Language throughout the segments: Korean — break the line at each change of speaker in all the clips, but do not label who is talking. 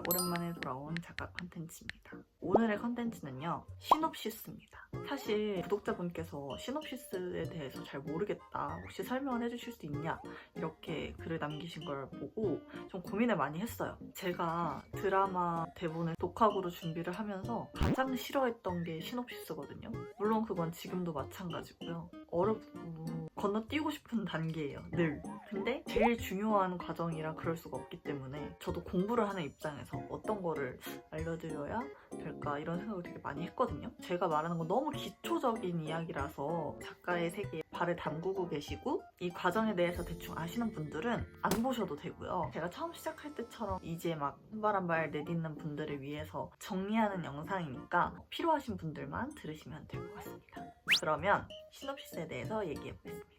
오랜만에 돌아온 작가 컨텐츠입니다. 오늘의 컨텐츠는요, 시놉시스입니다. 사실 구독자분께서 시놉시스에 대해서 잘 모르겠다, 혹시 설명을 해주실 수 있냐, 이렇게 글을 남기신 걸 보고 좀 고민을 많이 했어요. 제가 드라마 대본을 독학으로 준비를 하면서 가장 싫어했던 게 시놉시스거든요. 물론 그건 지금도 마찬가지고요. 어렵고 건너뛰고 싶은 단계예요, 늘. 근데 제일 중요한 과정이라 그럴 수가 없기 때문에 저도 공부를 하는 입장에서 어떤 거를 알려드려야 될까 이런 생각을 되게 많이 했거든요. 제가 말하는 건 너무 기초적인 이야기라서 작가의 세계에 발을 담그고 계시고 이 과정에 대해서 대충 아시는 분들은 안 보셔도 되고요. 제가 처음 시작할 때처럼 이제 막 한 발 한 발 내딛는 분들을 위해서 정리하는 영상이니까 필요하신 분들만 들으시면 될 것 같습니다. 그러면 시놉시스에 대해서 얘기해 보겠습니다.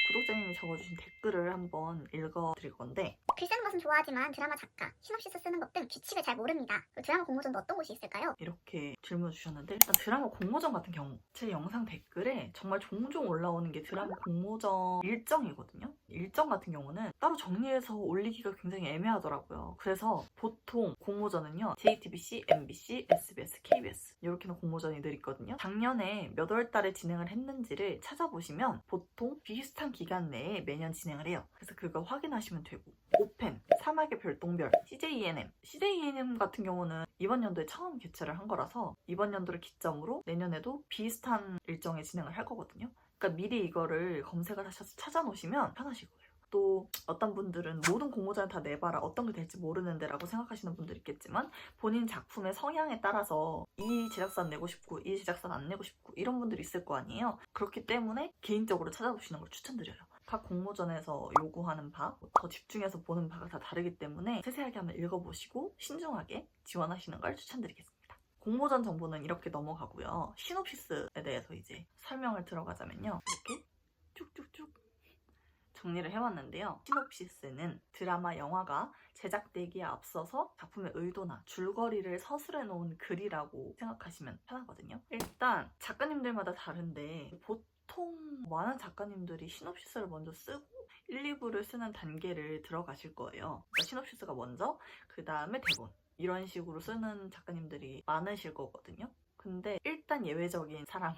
구독자님이 적어주신 댓글을 한번 읽어드릴 건데,
글 쓰는 것은 좋아하지만 드라마 작가, 시놉시스 쓰는 것 등 규칙을 잘 모릅니다. 드라마 공모전도 어떤 곳이 있을까요?
이렇게 질문 주셨는데, 일단 드라마 공모전 같은 경우 제 영상 댓글에 정말 종종 올라오는 게 드라마 공모전 일정이거든요. 일정 같은 경우는 따로 정리해서 올리기가 굉장히 애매하더라고요. 그래서 보통 공모전은요, JTBC, MBC, SBS, KBS 이렇게는 공모전이 늘 있거든요. 작년에 몇 월 달에 진행을 했는지를 찾아보시면 보통 비슷한 기간 내에 매년 진행을 해요. 그래서 그거 확인하시면 되고, 오펜, 사막의 별똥별, CJENM 같은 경우는 이번 연도에 처음 개최를 한 거라서 이번 연도를 기점으로 내년에도 비슷한 일정에 진행을 할 거거든요. 그러니까 미리 이거를 검색을 하셔서 찾아놓으시면 편하실 거예요. 또 어떤 분들은 모든 공모전을 다 내봐라, 어떤 게 될지 모르는데 라고 생각하시는 분들 있겠지만, 본인 작품의 성향에 따라서 이 제작사는 내고 싶고 이 제작사는 안 내고 싶고 이런 분들이 있을 거 아니에요. 그렇기 때문에 개인적으로 찾아보시는 걸 추천드려요. 각 공모전에서 요구하는 바, 더 집중해서 보는 바가 다 다르기 때문에 세세하게 한번 읽어보시고 신중하게 지원하시는 걸 추천드리겠습니다. 공모전 정보는 이렇게 넘어가고요. 시놉시스에 대해서 이제 설명을 들어가자면요, 이렇게 쭉쭉쭉 정리를 해왔는데요. 시놉시스는 드라마, 영화가 제작되기에 앞서서 작품의 의도나 줄거리를 서술해 놓은 글이라고 생각하시면 편하거든요. 일단 작가님들마다 다른데 보통 많은 작가님들이 시놉시스를 먼저 쓰고 1, 2부를 쓰는 단계를 들어가실 거예요. 그러니까 시놉시스가 먼저, 그 다음에 대본, 이런 식으로 쓰는 작가님들이 많으실 거거든요. 근데 일단 예외적인 사람,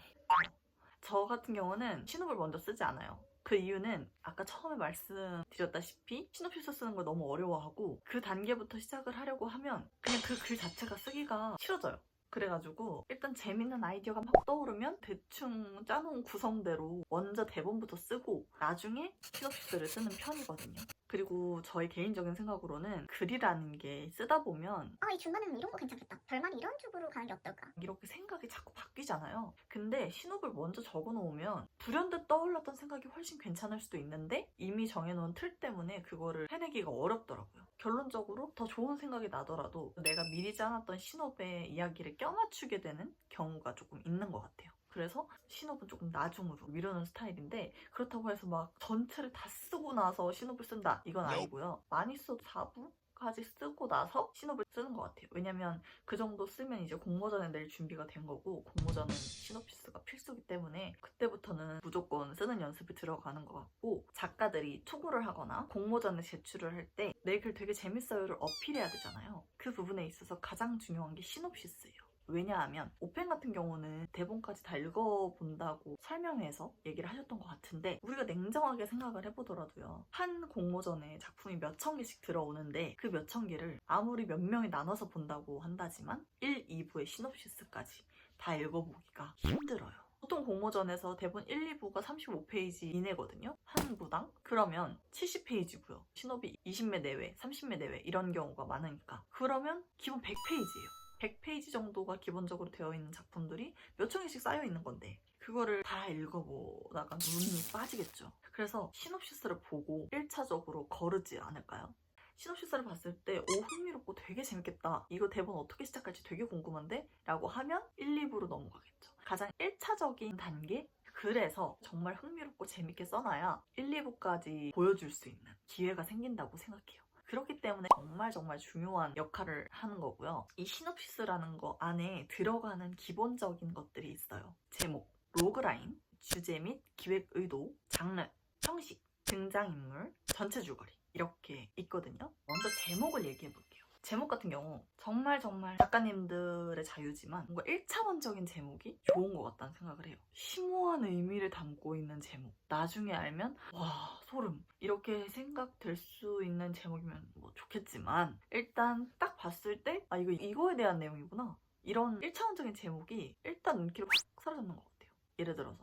저 같은 경우는 시놉을 먼저 쓰지 않아요. 그 이유는 아까 처음에 말씀드렸다시피 시놉시스 쓰는 걸 너무 어려워하고 그 단계부터 시작을 하려고 하면 그냥 그 글 자체가 쓰기가 싫어져요. 그래가지고 일단 재밌는 아이디어가 막 떠오르면 대충 짜놓은 구성대로 먼저 대본부터 쓰고 나중에 시놉시스를 쓰는 편이거든요. 그리고 저의 개인적인 생각으로는 글이라는 게 쓰다 보면
이 중간에는 이런 거 괜찮겠다. 결말이 이런 쪽으로 가는 게 어떨까?
이렇게 생각이 자꾸 바뀌잖아요. 근데 시놉을 먼저 적어놓으면 불현듯 떠올랐던 생각이 훨씬 괜찮을 수도 있는데 이미 정해놓은 틀 때문에 그거를 해내기가 어렵더라고요. 결론적으로 더 좋은 생각이 나더라도 내가 미리 짜놨던 시놉의 이야기를 껴맞추게 되는 경우가 조금 있는 것 같아요. 그래서 시놉은 조금 나중으로 미루는 스타일인데, 그렇다고 해서 막 전체를 다 쓰고 나서 시놉을 쓴다, 이건 아니고요. 많이 써도 4부까지 쓰고 나서 시놉을 쓰는 것 같아요. 왜냐면 그 정도 쓰면 이제 공모전에 낼 준비가 된 거고, 공모전은 시놉시스가 필수기 때문에 그때부터는 무조건 쓰는 연습이 들어가는 것 같고, 작가들이 투고를 하거나 공모전에 제출을 할 때 내 글 되게 재밌어요를 어필해야 되잖아요. 그 부분에 있어서 가장 중요한 게 시놉시스예요. 왜냐하면 오펜 같은 경우는 대본까지 다 읽어본다고 설명해서 얘기를 하셨던 것 같은데, 우리가 냉정하게 생각을 해보더라도요, 한 공모전에 작품이 몇천 개씩 들어오는데 그 몇천 개를 아무리 몇 명이 나눠서 본다고 한다지만 1, 2부의 시놉시스까지 다 읽어보기가 힘들어요. 보통 공모전에서 대본 1, 2부가 35페이지 이내거든요. 한 부당? 그러면 70페이지고요. 시놉이 20매 내외, 30매 내외 이런 경우가 많으니까. 그러면 기본 100페이지예요. 100페이지 정도가 기본적으로 되어 있는 작품들이 몇천 개씩 쌓여 있는 건데 그거를 다 읽어보다가 눈이 빠지겠죠. 그래서 시놉시스를 보고 1차적으로 거르지 않을까요? 시놉시스를 봤을 때 흥미롭고 되게 재밌겠다, 이거 대본 어떻게 시작할지 되게 궁금한데? 라고 하면 1, 2부로 넘어가겠죠. 가장 1차적인 단계? 그래서 정말 흥미롭고 재밌게 써놔야 1, 2부까지 보여줄 수 있는 기회가 생긴다고 생각해요. 그렇기 때문에 정말 중요한 역할을 하는 거고요. 이 시놉시스라는 거 안에 들어가는 기본적인 것들이 있어요. 제목, 로그라인, 주제 및 기획 의도, 장르, 형식, 등장인물, 전체 줄거리 이렇게 있거든요. 먼저 제목을 얘기해 볼게요. 제목 같은 경우 정말 작가님들의 자유지만 뭔가 1차원적인 제목이 좋은 것 같다는 생각을 해요. 심오한 의미를 담고 있는 제목, 나중에 알면 와 소름, 이렇게 생각될 수 있는 제목이면 뭐 좋겠지만 일단 딱 봤을 때 아 이거에 대한 내용이구나, 이런 1차원적인 제목이 일단 눈길을 확 사로잡는 것 같아요. 예를 들어서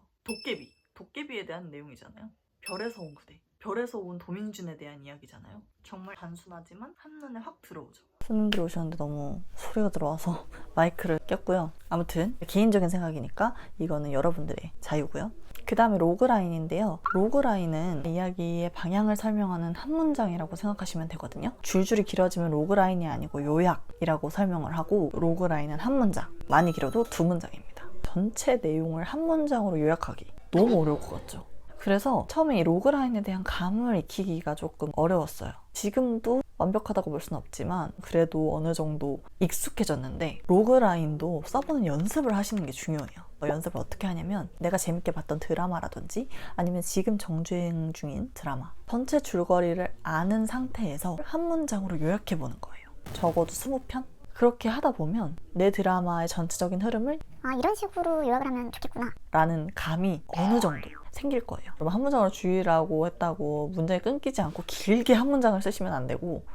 도깨비에 대한 내용이잖아요. 별에서 온 그대, 별에서 온 도민준에 대한 이야기잖아요. 정말 단순하지만 한눈에 확 들어오죠. 손님들이 오셨는데 너무 소리가 들어와서 마이크를 꼈고요. 아무튼 개인적인 생각이니까 이거는 여러분들의 자유고요. 그 다음에 로그라인인데요. 로그라인은 이야기의 방향을 설명하는 한 문장이라고 생각하시면 되거든요. 줄줄이 길어지면 로그라인이 아니고 요약이라고 설명을 하고, 로그라인은 한 문장, 많이 길어도 두 문장입니다. 전체 내용을 한 문장으로 요약하기 너무 어려울 것 같죠? 그래서 처음에 이 로그라인에 대한 감을 익히기가 조금 어려웠어요. 지금도 완벽하다고 볼 수는 없지만 그래도 어느 정도 익숙해졌는데, 로그라인도 써보는 연습을 하시는 게 중요해요. 연습을 어떻게 하냐면, 내가 재밌게 봤던 드라마라든지 아니면 지금 정주행 중인 드라마 전체 줄거리를 아는 상태에서 한 문장으로 요약해보는 거예요. 적어도 20편? 그렇게 하다 보면 내 드라마의 전체적인 흐름을
이런 식으로 요약을 하면 좋겠구나
라는 감이 어느 정도 생길 거예요. 여러분, 한 문장으로 주의라고 했다고 문장이 끊기지 않고 길게 한 문장을 쓰시면 안 되고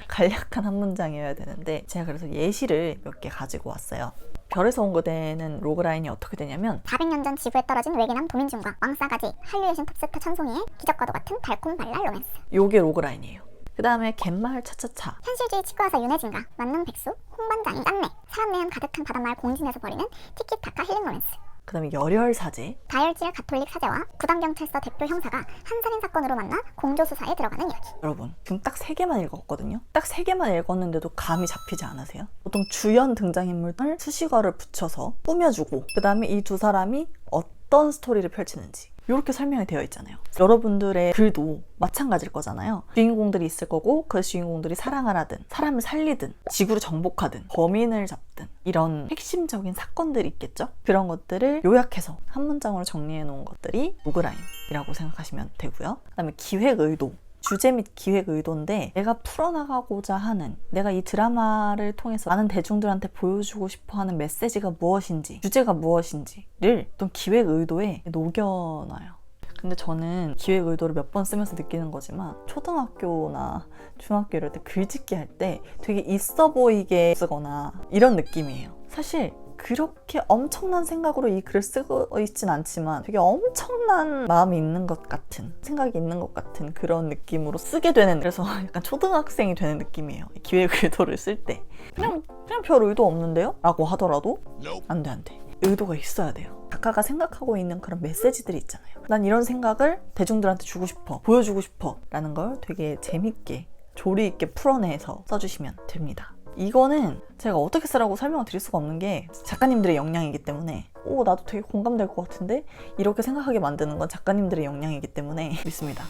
간략한 한 문장이어야 되는데, 제가 그래서 예시를 몇 개 가지고 왔어요. 별에서 온 그대는 로그라인이 어떻게 되냐면,
400년 전 지구에 떨어진 외계남 도민준과 왕싸가지, 한류의 신 톱스타 천송이의 기적과도 같은 달콤발랄 로맨스.
요게 로그라인이에요. 그 다음에 갯마을 차차차,
현실주의 치과의사 윤혜진과 만능 백수 홍반장인 짠내, 사람 내음 가득한 바닷마을 공진에서 벌이는 티키타카 힐링 로맨스.
그 다음에 열혈사제,
다혈질 가톨릭 사제와 부당경찰서 대표 형사가 한 살인 사건으로 만나 공조수사에 들어가는 이야기.
여러분 지금 딱 3개만 읽었거든요. 딱 3개만 읽었는데도 감이 잡히지 않으세요? 보통 주연 등장인물을 수식어를 붙여서 꾸며주고, 그 다음에 이 두 사람이 어떤 스토리를 펼치는지 이렇게 설명이 되어 있잖아요. 여러분들의 글도 마찬가지일 거잖아요. 주인공들이 있을 거고, 그 주인공들이 사랑을 하든 사람을 살리든 지구를 정복하든 범인을 잡든 이런 핵심적인 사건들이 있겠죠. 그런 것들을 요약해서 한 문장으로 정리해 놓은 것들이 로그라인이라고 생각하시면 되고요. 그 다음에 기획의도, 주제 및 기획 의도인데, 내가 풀어나가고자 하는, 내가 이 드라마를 통해서 많은 대중들한테 보여주고 싶어하는 메시지가 무엇인지, 주제가 무엇인지를 어떤 기획 의도에 녹여놔요. 근데 저는 기획 의도를 몇 번 쓰면서 느끼는 거지만, 초등학교나 중학교 이럴 때 글짓기 할 때 되게 있어 보이게 쓰거나 이런 느낌이에요. 사실 그렇게 엄청난 생각으로 이 글을 쓰고 있진 않지만 되게 엄청난 마음이 있는 것 같은, 생각이 있는 것 같은 그런 느낌으로 쓰게 되는, 그래서 약간 초등학생이 되는 느낌이에요. 기획 의도를 쓸 때 그냥 별 의도 없는데요? 라고 하더라도 안 돼. 의도가 있어야 돼요. 작가가 생각하고 있는 그런 메시지들이 있잖아요. 난 이런 생각을 대중들한테 주고 싶어, 보여주고 싶어 라는 걸 되게 재밌게 조리 있게 풀어내서 써주시면 됩니다. 이거는 제가 어떻게 쓰라고 설명을 드릴 수가 없는 게 작가님들의 역량이기 때문에, 나도 되게 공감될 것 같은데 이렇게 생각하게 만드는 건 작가님들의 역량이기 때문에 믿습니다.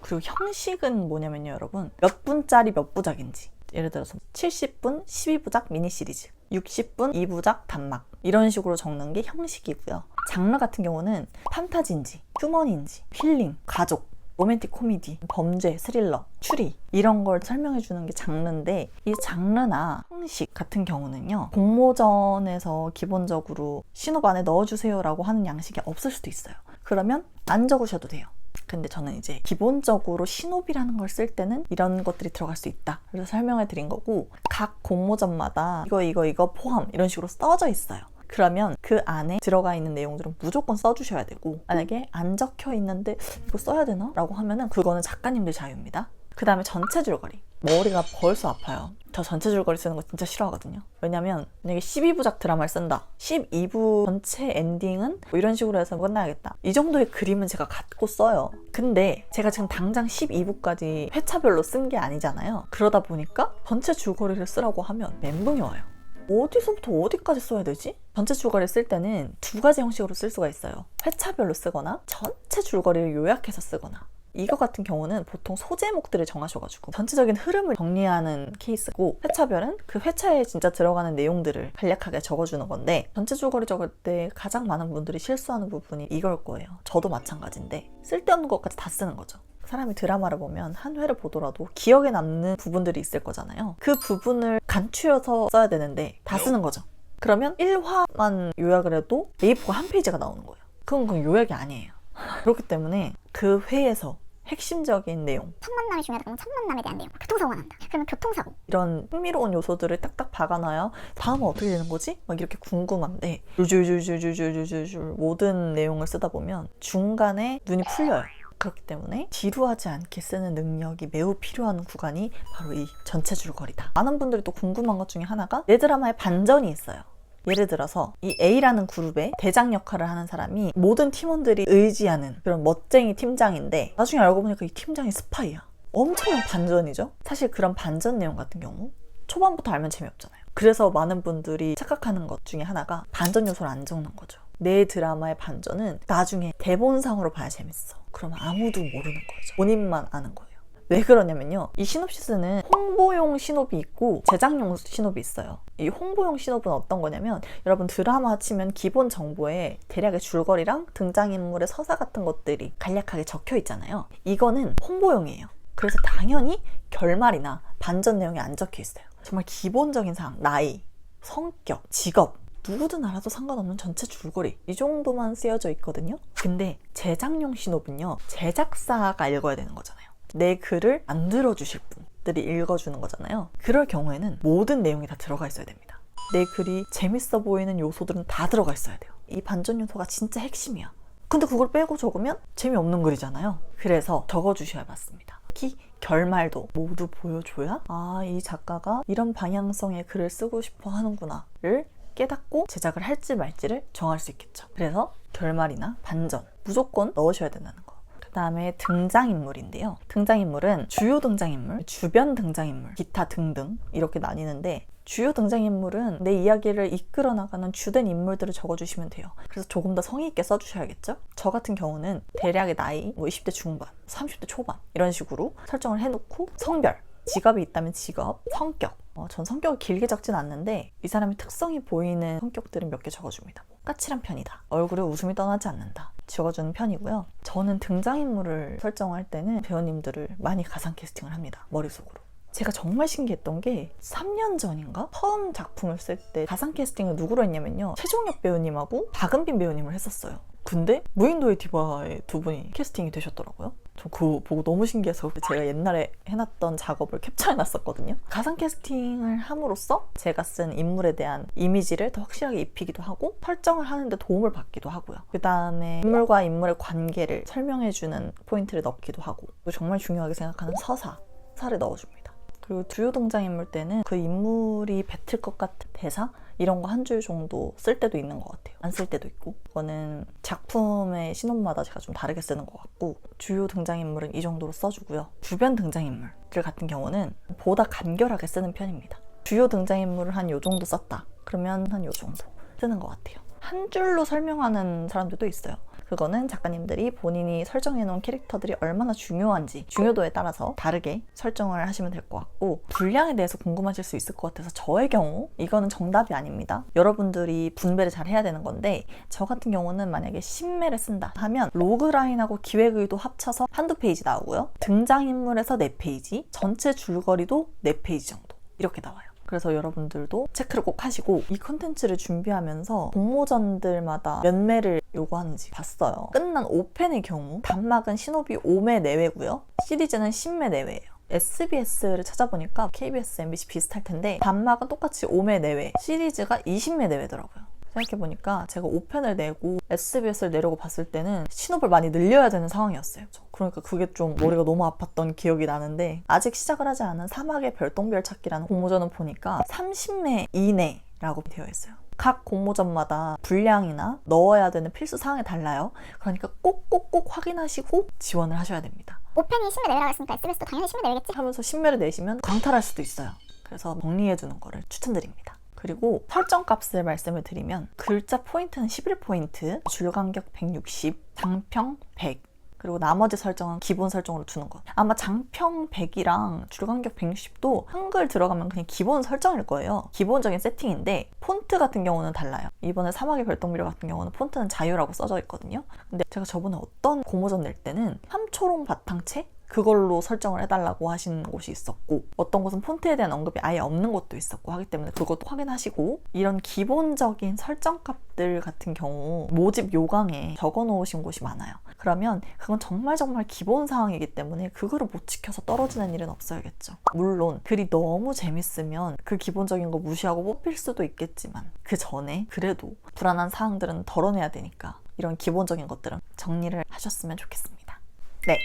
그리고 형식은 뭐냐면요, 여러분, 몇 분짜리 몇 부작인지, 예를 들어서 70분 12부작 미니 시리즈, 60분 2부작 단막, 이런 식으로 적는 게 형식이고요. 장르 같은 경우는 판타지인지 휴먼인지 힐링, 가족, 로맨틱 코미디, 범죄, 스릴러, 추리, 이런 걸 설명해 주는 게 장르인데, 이 장르나 형식 같은 경우는요, 공모전에서 기본적으로 신업 안에 넣어주세요 라고 하는 양식이 없을 수도 있어요. 그러면 안 적으셔도 돼요. 근데 저는 이제 기본적으로 신업이라는 걸 쓸 때는 이런 것들이 들어갈 수 있다, 그래서 설명해 드린 거고, 각 공모전마다 이거 포함 이런 식으로 써져 있어요. 그러면 그 안에 들어가 있는 내용들은 무조건 써주셔야 되고, 만약에 안 적혀 있는데 이거 써야 되나? 라고 하면은 그거는 작가님들 자유입니다. 그 다음에 전체 줄거리. 머리가 벌써 아파요. 저 전체 줄거리 쓰는 거 진짜 싫어하거든요. 왜냐면 만약에 12부작 드라마를 쓴다, 12부 전체 엔딩은 뭐 이런 식으로 해서 끝나야겠다, 이 정도의 그림은 제가 갖고 써요. 근데 제가 지금 당장 12부까지 회차별로 쓴 게 아니잖아요. 그러다 보니까 전체 줄거리를 쓰라고 하면 멘붕이 와요. 어디서부터 어디까지 써야 되지? 전체 줄거리를 쓸 때는 두 가지 형식으로 쓸 수가 있어요. 회차별로 쓰거나 전체 줄거리를 요약해서 쓰거나. 이거 같은 경우는 보통 소제목들을 정하셔가지고 전체적인 흐름을 정리하는 케이스고, 회차별은 그 회차에 진짜 들어가는 내용들을 간략하게 적어주는 건데, 전체 줄거리 적을 때 가장 많은 분들이 실수하는 부분이 이걸 거예요. 저도 마찬가지인데 쓸데없는 것까지 다 쓰는 거죠.
사람이 드라마를 보면 한 회를 보더라도 기억에 남는 부분들이 있을 거잖아요. 그 부분을 간추려서 써야 되는데 다 쓰는 거죠. 그러면 1화만 요약을 해도 A4가 한 페이지가 나오는 거예요. 그건 요약이 아니에요. 그렇기 때문에 그 회에서 핵심적인 내용,
첫 만남이 중요하다 그러면 첫 만남에 대한 내용. 교통사고가 난다. 그러면 교통사고.
이런 흥미로운 요소들을 딱딱 박아놔야 다음은 어떻게 되는 거지? 막 이렇게 궁금한데 줄줄줄줄줄줄줄 모든 내용을 쓰다 보면 중간에 눈이 풀려요. 그렇기 때문에 지루하지 않게 쓰는 능력이 매우 필요한 구간이 바로 이 전체 줄거리다. 많은 분들이 또 궁금한 것 중에 하나가 내 드라마에 반전이 있어요. 예를 들어서 이 A라는 그룹의 대장 역할을 하는 사람이 모든 팀원들이 의지하는 그런 멋쟁이 팀장인데 나중에 알고 보니까 이 팀장이 스파이야. 엄청난 반전이죠. 사실 그런 반전 내용 같은 경우 초반부터 알면 재미없잖아요. 그래서 많은 분들이 착각하는 것 중에 하나가 반전 요소를 안 적는 거죠. 내 드라마의 반전은 나중에 대본상으로 봐야 재밌어. 그러면 아무도 모르는 거죠. 본인만 아는 거예요. 왜 그러냐면요, 이 시놉시스는 홍보용 시놉이 있고 제작용 시놉이 있어요. 이 홍보용 시놉은 어떤 거냐면 여러분 드라마 치면 기본 정보에 대략의 줄거리랑 등장인물의 서사 같은 것들이 간략하게 적혀 있잖아요. 이거는 홍보용이에요. 그래서 당연히 결말이나 반전 내용이 안 적혀 있어요. 정말 기본적인 사항, 나이, 성격, 직업, 누구든 알아도 상관없는 전체 줄거리, 이 정도만 쓰여져 있거든요. 근데 제작용 시놉은요, 제작사가 읽어야 되는 거잖아요. 내 글을 만들어주실 분들이 읽어주는 거잖아요. 그럴 경우에는 모든 내용이 다 들어가 있어야 됩니다. 내 글이 재밌어 보이는 요소들은 다 들어가 있어야 돼요. 이 반전 요소가 진짜 핵심이야. 근데 그걸 빼고 적으면 재미없는 글이잖아요. 그래서 적어주셔야 맞습니다. 특히 결말도 모두 보여줘야 이 작가가 이런 방향성의 글을 쓰고 싶어 하는구나를 깨닫고 제작을 할지 말지를 정할 수 있겠죠. 그래서 결말이나 반전 무조건 넣으셔야 된다는 거. 그 다음에 등장인물인데요. 등장인물은 주요 등장인물, 주변 등장인물, 기타 등등 이렇게 나뉘는데 주요 등장인물은 내 이야기를 이끌어 나가는 주된 인물들을 적어주시면 돼요. 그래서 조금 더 성의 있게 써주셔야겠죠? 저 같은 경우는 대략의 나이 20대 중반, 30대 초반 이런 식으로 설정을 해놓고 성별, 직업이 있다면 직업, 성격, 전 성격을 길게 적진 않는데 이 사람의 특성이 보이는 성격들은 몇 개 적어줍니다. 까칠한 편이다, 얼굴에 웃음이 떠나지 않는다, 적어주는 편이고요. 저는 등장인물을 설정할 때는 배우님들을 많이 가상 캐스팅을 합니다. 머릿속으로. 제가 정말 신기했던 게 3년 전인가? 처음 작품을 쓸 때 가상 캐스팅을 누구로 했냐면요, 최종혁 배우님하고 박은빈 배우님을 했었어요. 근데 무인도의 디바의 두 분이 캐스팅이 되셨더라고요. 저 그거 보고 너무 신기해서 제가 옛날에 해놨던 작업을 캡처해놨었거든요. 가상 캐스팅을 함으로써 제가 쓴 인물에 대한 이미지를 더 확실하게 입히기도 하고 설정을 하는데 도움을 받기도 하고요. 그 다음에 인물과 인물의 관계를 설명해주는 포인트를 넣기도 하고, 또 정말 중요하게 생각하는 서사를 넣어줍니다. 그리고 주요 등장인물 때는 그 인물이 뱉을 것 같은 대사? 이런 거 한 줄 정도 쓸 때도 있는 것 같아요. 안 쓸 때도 있고. 그거는 작품의 신혼마다 제가 좀 다르게 쓰는 것 같고, 주요 등장인물은 이 정도로 써주고요. 주변 등장인물들 같은 경우는 보다 간결하게 쓰는 편입니다. 주요 등장인물을 한 요 정도 썼다 그러면 한 요 정도 쓰는 것 같아요. 한 줄로 설명하는 사람들도 있어요. 그거는 작가님들이 본인이 설정해놓은 캐릭터들이 얼마나 중요한지 중요도에 따라서 다르게 설정을 하시면 될 것 같고, 분량에 대해서 궁금하실 수 있을 것 같아서 저의 경우 이거는 정답이 아닙니다. 여러분들이 분배를 잘 해야 되는 건데, 저 같은 경우는 만약에 10매를 쓴다 하면 로그라인하고 기획의도 합쳐서 한두 페이지 나오고요. 등장인물에서 4페이지, 전체 줄거리도 4페이지 정도 이렇게 나와요. 그래서 여러분들도 체크를 꼭 하시고, 이 컨텐츠를 준비하면서 공모전들마다 몇 매를 요구하는지 봤어요. 끝난 5편의 경우 단막은 시놉이 5매 내외고요. 시리즈는 10매 내외예요. SBS를 찾아보니까 KBS, MBC 비슷할 텐데 단막은 똑같이 5매 내외, 시리즈가 20매 내외더라고요. 생각해보니까 제가 5편을 내고 SBS를 내려고 봤을 때는 시놉을 많이 늘려야 되는 상황이었어요. 그러니까 그게 좀 머리가 너무 아팠던 기억이 나는데, 아직 시작을 하지 않은 사막의 별똥별 찾기라는 공모전을 보니까 30매 이내라고 되어 있어요. 각 공모전마다 분량이나 넣어야 되는 필수 사항이 달라요. 그러니까 꼭꼭꼭 확인하시고 지원을 하셔야 됩니다.
5편이 10매 내외라고 했으니까 SBS도 당연히 10매 내외겠지?
하면서 10매를 내시면 광탈할 수도 있어요. 그래서 정리해주는 거를 추천드립니다. 그리고 설정 값을 말씀을 드리면 글자 포인트는 11포인트, 줄 간격 160, 장평 100, 그리고 나머지 설정은 기본 설정으로 두는 것. 아마 장평 100이랑 줄간격 160도 한글 들어가면 그냥 기본 설정일 거예요. 기본적인 세팅인데 폰트 같은 경우는 달라요. 이번에 사막의 별똥미려 같은 경우는 폰트는 자유라고 써져 있거든요. 근데 제가 저번에 어떤 공모전 낼 때는 삼초롱 바탕체? 그걸로 설정을 해달라고 하시는 곳이 있었고, 어떤 곳은 폰트에 대한 언급이 아예 없는 곳도 있었고 하기 때문에 그것도 확인하시고, 이런 기본적인 설정값들 같은 경우 모집 요강에 적어 놓으신 곳이 많아요. 그러면 그건 정말 기본 사항이기 때문에 그거를 못 지켜서 떨어지는 일은 없어야겠죠. 물론 글이 너무 재밌으면 그 기본적인 거 무시하고 뽑힐 수도 있겠지만 그 전에 그래도 불안한 사항들은 덜어내야 되니까 이런 기본적인 것들은 정리를 하셨으면 좋겠습니다. 네.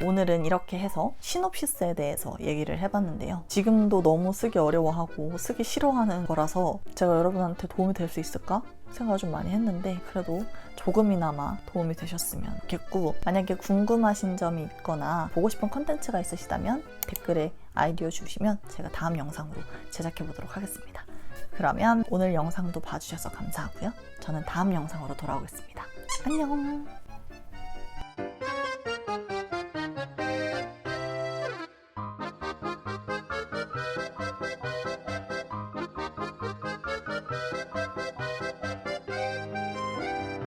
오늘은 이렇게 해서 시놉시스에 대해서 얘기를 해봤는데요. 지금도 너무 쓰기 어려워하고 쓰기 싫어하는 거라서 제가 여러분한테 도움이 될 수 있을까 생각을 좀 많이 했는데, 그래도 조금이나마 도움이 되셨으면 좋겠고, 만약에 궁금하신 점이 있거나 보고 싶은 컨텐츠가 있으시다면 댓글에 아이디어 주시면 제가 다음 영상으로 제작해 보도록 하겠습니다. 그러면 오늘 영상도 봐주셔서 감사하고요. 저는 다음 영상으로 돌아오겠습니다. 안녕.